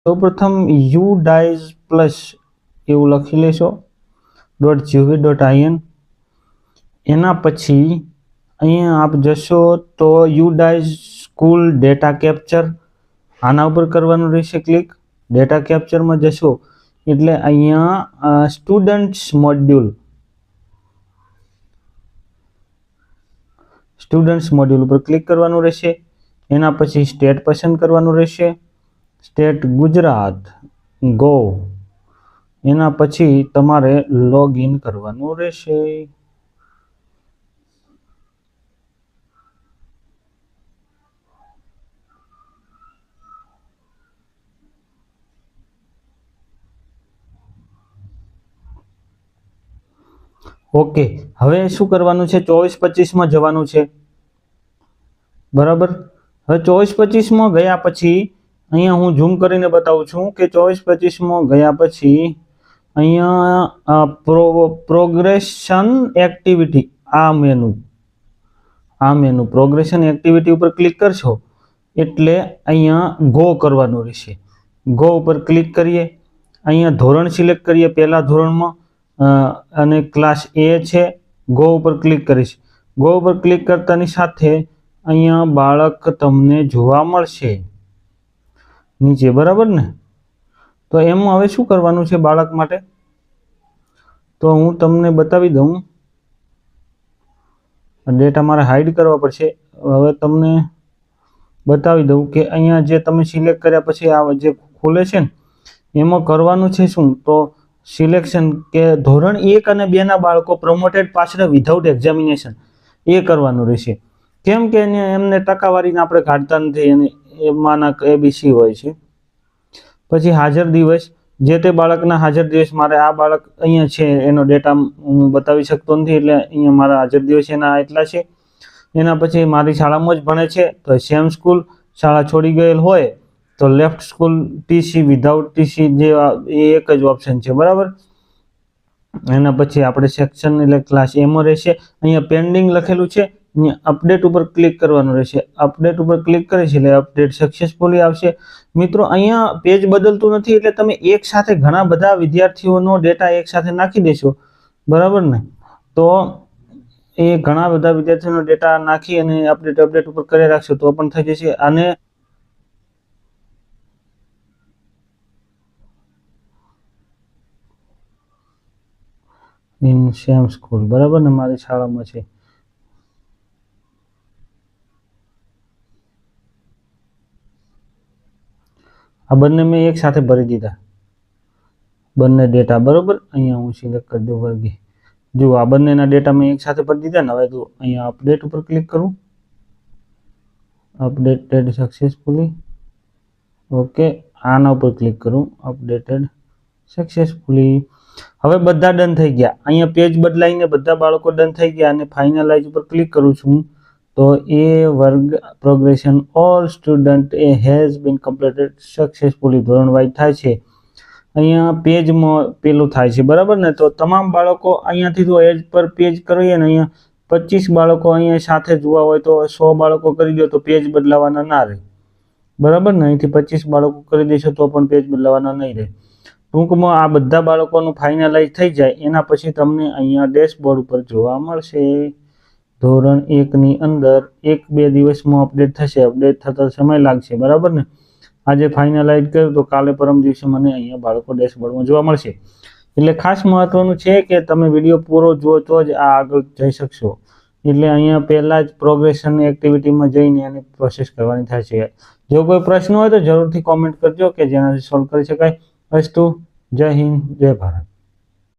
સૌપ્રથમ udice plus એવું લખી લેશો .gov.in. એના પછી અહીંયા આપ જશો તો udice સ્કૂલ ડેટા કેપ્ચર, આના ઉપર કરવાનું રહેશે ક્લિક. ડેટા કેપ્ચરમાં જશો એટલે અહીંયા સ્ટુડન્ટ્સ મોડ્યુલ ઉપર ક્લિક કરવાનું રહેશે. એના પછી સ્ટેટ પસંદ કરવાનું રહેશે, સ્ટેટ ગુજરાત, ગો. એના પછી તમારે લોગિન કરવાનું રહેશે. ઓકે, હવે શું કરવાનું છે, 24-25 જવાનું છે. બરાબર. હવે 24-25 ગયા પછી અહીંયા હું ઝૂમ કરીને બતાવું છું કે 24-25 ગયા પછી અહીંયા પ્રોગ્રેશન એક્ટિવિટી, આ મેનુ પ્રોગ્રેશન એક્ટિવિટી ઉપર ક્લિક કરશો એટલે અહીંયા ગો કરવાનું રહેશે. ગો ઉપર ક્લિક કરીએ, અહીંયા ધોરણ સિલેક્ટ કરીએ, પહેલા ધોરણમાં અને ક્લાસ એ છે. ગો ઉપર ક્લિક કરીશ. ગો ઉપર ક્લિક કરતાની સાથે અહીંયા બાળક તમને જોવા મળશે નીચે. બરાબર ને? તો એમાં હવે શું કરવાનું છે બાળક માટે, તો હું તમને બતાવી દઉં. ડેટા મારે હાઈડ કરવા પડશે. હવે તમને બતાવી દઉં કે અહીંયા જે તમે સિલેક્ટ કર્યા પછી આ જે ખોલે છે ને એમાં કરવાનું છે શું, તો સિલેક્શન કે ધોરણ 1 અને 2 ના બાળકો પ્રમોટેડ પાછળ વિધાઉટ એક્ઝામિનેશન એ કરવાનું રહેશે. કેમ કે એમને ટકાવારીને આપણે કાઢતા નથી અને એમાંના ABC હોય છે. પછી હાજર દિવસ, જે તે બાળકના હાજર દિવસ, મારે આ બાળક અહીંયા છે એનો ડેટા હું બતાવી શકતો નથી એટલે અહીંયા મારા હાજર દિવસ એના એટલા છે. એના પછી મારી શાળામાં જ ભણે છે તો સેમ સ્કૂલ, શાળા છોડી ગયેલ હોય તો left school, TC, without TC જે એ એક જ ઓપ્શન છે. બરાબર. એના પછી આપણે સેક્શન એટલે ક્લાસ એમાં રહેશે. અહીંયા પેન્ડિંગ લખેલું છે, અહીંયા અપડેટ ઉપર ક્લિક કરવાનું રહેશે. અપડેટ ઉપર ક્લિક કરીશ એટલે અપડેટ સક્સેસફુલી આવશે. મિત્રો અહીંયા પેજ બદલતું નથી એટલે તમે એક સાથે ઘણા બધા વિદ્યાર્થીઓનો ડેટા એક સાથે નાખી દેશો. બરાબર ને? તો એ ઘણા બધા વિદ્યાર્થીઓનો ડેટા નાખી અને અપડેટ ઉપર કરી રાખશો તો પણ થઈ જશે. અને ઇન સેમ સ્કૂલ, બરાબર ને, મારી શાળામાં છે. આ બંને મેં એક સાથે ભરી દીધા, બંને ડેટા. બરાબર. અહીંયા હું સિલેક્ટ કરી દઉં વર્ગી. જો આ બંનેના ડેટા મેં એક સાથે ભરી દીધા ને. હવે તો અહીંયા અપડેટ ઉપર ક્લિક કરું, અપડેટેડ સક્સેસફુલી. ઓકે, આના ઉપર ક્લિક કરું, અપડેટેડ સક્સેસફુલી. હવે બધા ડન થઈ ગયા. અહીંયા પેજ બદલાઈને બધા બાળકો ડન થઈ ગયા અને ફાઇનલાઇઝ ઉપર ક્લિક કરું છું તો એ વર્ગ progression all student A has been completed successfully ધોરણ વાઇઝ થાય છે. અહીંયા પેજમાં પેલું થાય છે. બરાબર ને? તો તમામ બાળકો અહીંયાથી તો એજ પર પેજ કરીએ ને, અહીંયા 25 બાળકો અહીંયા સાથે જોવા હોય તો 100 બાળકો કરી દો તો પેજ બદલાવાના ના રહે. બરાબર ને? અહીંથી 25 બાળકો કરી દેશો તો પણ પેજ બદલાવાના નહીં રહે. ટૂંકમાં આ બધા બાળકોનું ફાઇનલાઇઝ થઈ જાય એના પછી તમને અહીંયા ડેશબોર્ડ ઉપર જોવા મળશે. ધોરણ 1ની અંદર 1-2 દિવસમાં અપડેટ થશે. અપડેટ થતા સમય લાગશે. બરાબર ને? આજે ફાઇનલાઇઝ કર્યું તો કાલે પરમ દિવસે મને અહીંયા બાળકો ડેશબોર્ડમાં જોવા મળશે. એટલે ખાસ મહત્વનું છે કે તમે વિડીયો પૂરો જુઓ તો જ આ આગળ જઈ શકશો. એટલે અહીંયા પહેલાં જ પ્રોગ્રેશન એક્ટિવિટીમાં જઈને એની પ્રોસેસ કરવાની થાય છે. જો કોઈ પ્રશ્ન હોય તો જરૂરથી કોમેન્ટ કરજો કે જેનાથી સોલ્વ કરી શકાય. અસ્તુ. જય હિન્દ, જય ભારત.